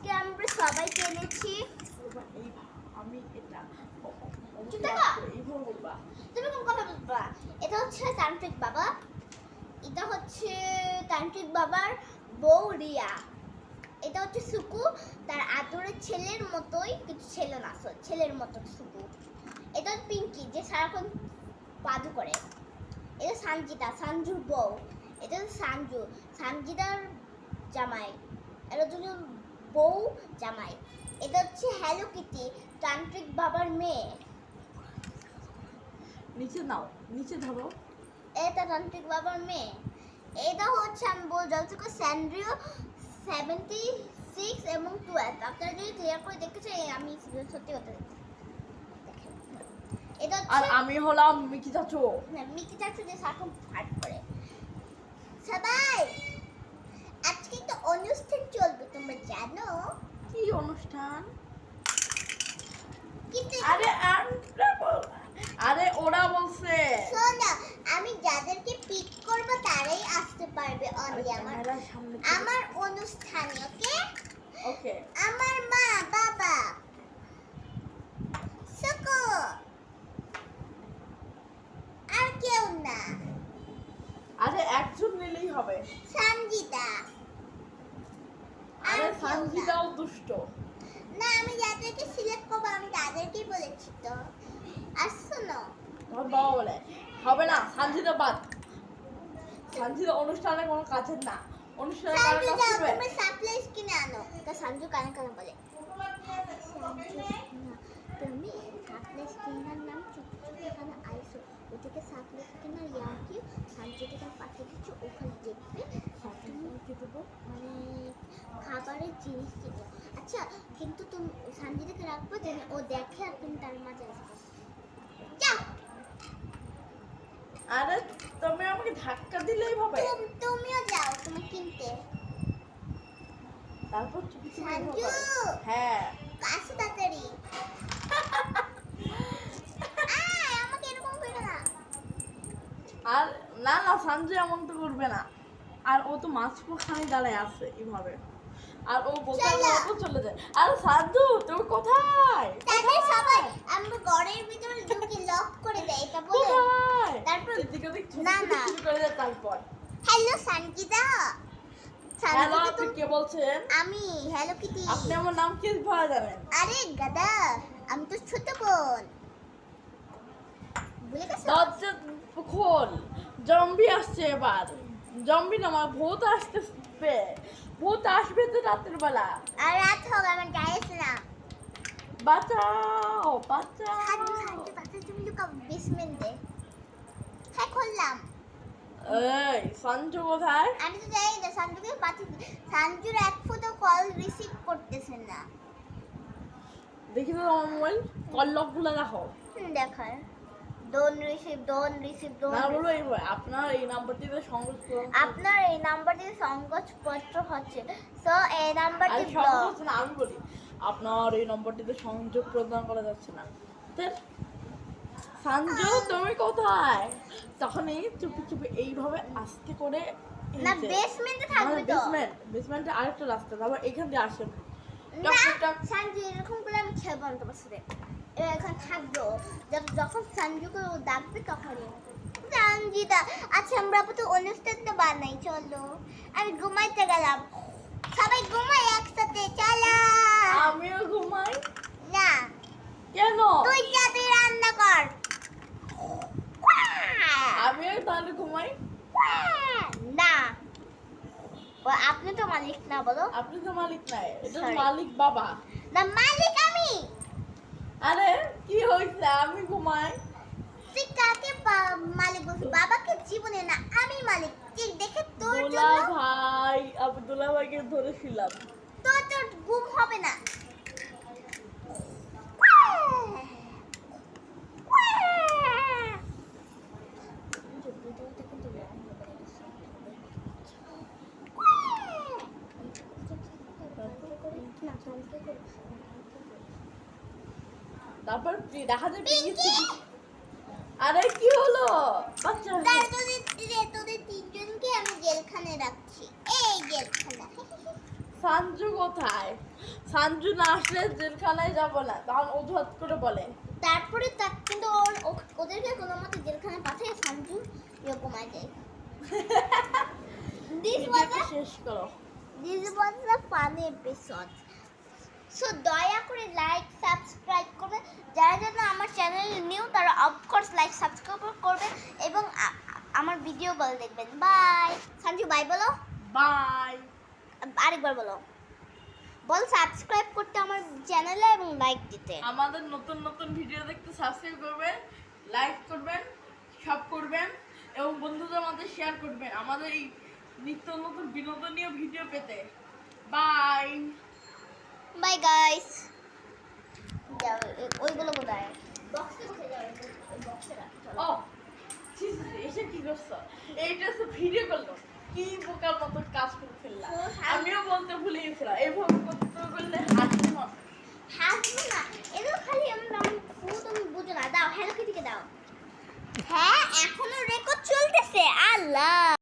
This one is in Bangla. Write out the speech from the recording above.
আজকে আমরা সবাই কিনেছি। আমি এটা তুমি কোন কথা বলবা? এটা হচ্ছে তান্ত্রিক বাবা, এটা হচ্ছে তান্ত্রিক বাবার বউ রিয়া, এটা হচ্ছে সুকু, তার আদরের ছেলের মতোই, কিন্তু ছেলে না, ছেলের মতো সুকু। এটা পিঙ্কি যে সারাক্ষণ পাদু করে। এটা সানজিদা, সঞ্জুর বউ। এটা সঞ্জু, সঞ্জিদার জামাই। এটা দুজন বউ জামাই। এটা হচ্ছে হ্যালো কিটি, তান্ত্রিক বাবার মেয়ে। নিচে নাও, নিচে ধরো। এটা তান্ত্রিক বাবার মেয়ে। এটা হচ্ছে আমি যতটুকু স্যান্ড্রিও 76 এবং 12। আপনারা যদি ক্লিয়ার করে দেখতে চাই আমি সত্যি কথা এটা আর আমি হলাম মিকি চাচু। মিকি চাচু যে সারাক্ষণ ফাট করে। সবাই আজকে তো অনুষ্ঠান চলবে, তোমরা জানো? কি অনুষ্ঠান? আরে ওরা বলছে শোনো, আমি যাদেরকে পিক করব তারাই আসতে পারবে অনলি আমার অনুষ্ঠানে। ওকে ওকে। আমার মা বাবা সুকু আর কেউ না। আরে একজন নিলেই হবে। সঞ্জিদা। আরে সঞ্জিদাও দুষ্ট না, আমি যাদেরকে সিলেক্ট করবো আমি তাদেরকেই বলেছি তো। আর শোনো, তোমার বাবা বলে হবে না, সঞ্জিদা বাদ। সঞ্জিদা অনুষ্ঠানে কোনো কাজের না। অনুষ্ঠানে কার কাজ করবে? তুমি সাপ্লাইজ কিনে আনো। তা সঞ্জু কানে কানে বলে তুমি সাপ্লাইজ কেনার নাম চুপি চুপি এখানে আইসো, ওদিকে সাপ্লাইজ কেনার ইয়াকে সঞ্জুকে পাঠিয়ে দিচ্ছ, ওখানে দেখবে দেবো মানে খাবারের জিনিস কিনবো। আচ্ছা, কিন্তু তুমি সঞ্জিতাকে রাখবো যেন ও দেখে আর তুমি তার মাঝে আসবে। যাও। আরে তুমি আমাকে ধাক্কা দিলেই হবে। তুমিও যাও, তুমি কিনতে। তারপর চুপি চুপি সঞ্জু। হ্যাঁ আসো তাড়াতাড়ি। আমাকে এরকম করো না। আর না না, সঞ্জু এমন তো করবে না। আর ও তো মাঝখানে দাঁড়ায় আছে এইভাবে, আর ও বলতে চলে যায়। আর সঞ্জু তুমি কোথায়? তাদের সবাই আমরা ঘরের ভিতরে ঢুকে লক করে দেয়, এটা বলে। তারপর না না করে দেয়। তারপর হ্যালো সঞ্জিদা। হ্যালো, আপনি কে বলছেন? আমি হ্যালো কিটি। আপনি আমার নাম কি ভাবে জানেন? আরে গাদা, আমি তো ছোট বোন। ভুলে গেছো? দরজা খোল, জম্বি আসছে এবার। জম্বি না, আমার ভূত আসতেছে। ভূত আসবে তো রাতের বেলা। আর রাত হোক, আমার গায়েস না। বাঁচাও বাঁচাও। সাজু সাজু বাচ্চা, তুমি লুকাও বেসমেন্টে। হ্যাঁ, খুললাম। এই সঞ্জু কোথায়? আমি তো জানি না, সঞ্জুকে পাঠিয়ে সঞ্জুর এক ফটো কল রিসিভ করতেছেন না। দেখি তো আমার মোবাইল কল লক গুলো দেখো। দেখায় ডোন্ট রিসিভ, ডোন্ট রিসিভ, না বলো এইভাবে আপনার এই নাম্বারটিতে সংযোগ করুন। আপনার এই নাম্বারটিতে সংযোগপত্র হচ্ছে, সো এই নাম্বারটি আরে সংযোগ না, আমি বলি আপনার এই নম্বরটিতে সংযোগ প্রদান করা যাচ্ছে না। সঞ্জু তুমি কোথায়? তখনই চুপি চুপি এইভাবে আস্তে করে না বেসমেন্টে থাকবে তো। বেসমেন্টে আরেকটা রাস্তা, তারপর এখান দিয়ে আসেন। না সঞ্জু এরকম করে আমি খেলবো না তোমার সাথে। এখানে থাকবো, যখন সঞ্জুকে ডাকবে তখনই। সঞ্জিতা, আচ্ছা আমরা তো অনুষ্ঠানটা বানাই, চলো। আমি ঘুমাইতে গেলাম, সবাই ঘুমাই একসাথে, চলো। আমিও ঘুমাই। না কেন? তুই যা, তুই রান্না কর। আমিও তাহলে ঘুমাই। না, আপনি তো মালিক না, বলো। আপনি তো মালিক নাই, এটা মালিক বাবা। না, মালিক আমি। আরে কি হইছে, আমি ঘুমাই। তুই কাকে মালিক বলছিস? বাবাকে জীবনে না, আমি মালিক। ঠিক দেখে তোর জন্য দুলা ভাই, আব্দুল্লাহ ভাইকে ধরেছিলাম। তোর ঘুম হবে না। তারপর দেখা যাবে। আরে কি হলো? বাচ্চা তোদের তিনজনকে আমি জেলখানে রাখছি, এই জেলখানা। সঞ্জু কোথায়? সাঞ্জু না আসলে জেলখানায় যাবো না, তখন অজুহাত করে বলে। তারপরে কিন্তু ওদেরকে কোনো মতে জেলখানায় পাঠিয়ে সঞ্জু ঘুমায় যায়। This was ভিডিওটা a শেষ করো। funny episode. সো দয়া করে লাইক সাবস্ক্রাইব করবেন, যারা যারা আমার চ্যানেল নিউ তারা অফকোর্স লাইক সাবস্ক্রাইব করবেন এবং আমার ভিডিও বলে দেখবেন। বাই সঞ্জু, বাই বলো। বাই। আরেকবার বলো, বল সাবস্ক্রাইব করতে আমার চ্যানেলে এবং লাইক দিতে। আমাদের নতুন নতুন ভিডিও দেখতে সাবস্ক্রাইব করবেন, লাইক করবেন, সব করবেন এবং বন্ধুদের মধ্যে শেয়ার করবেন আমাদের এই নিত্য নতুন বিনোদনীয় ভিডিও পেতে। বাই। Bye guys. ওইগুলো কোথায়? বক্সে কোথায় যাবে? বক্সে রাখো। ও ছি ছি, এসে কি করছো? এইটা তো ভিডিও করলো, কি বোকার মতো কাজ করে ফেললাম। আমিও বলতে ভুলে গেছিলাম, এইভাবে করতে করলে হাসি হবে। হাসবো না, এগুলো খালি আমরা তুমি বুঝো না। দাও হ্যালো কিটিকে দাও। হ্যাঁ এখনো রেকর্ড চলতেছে। আল্লাহ।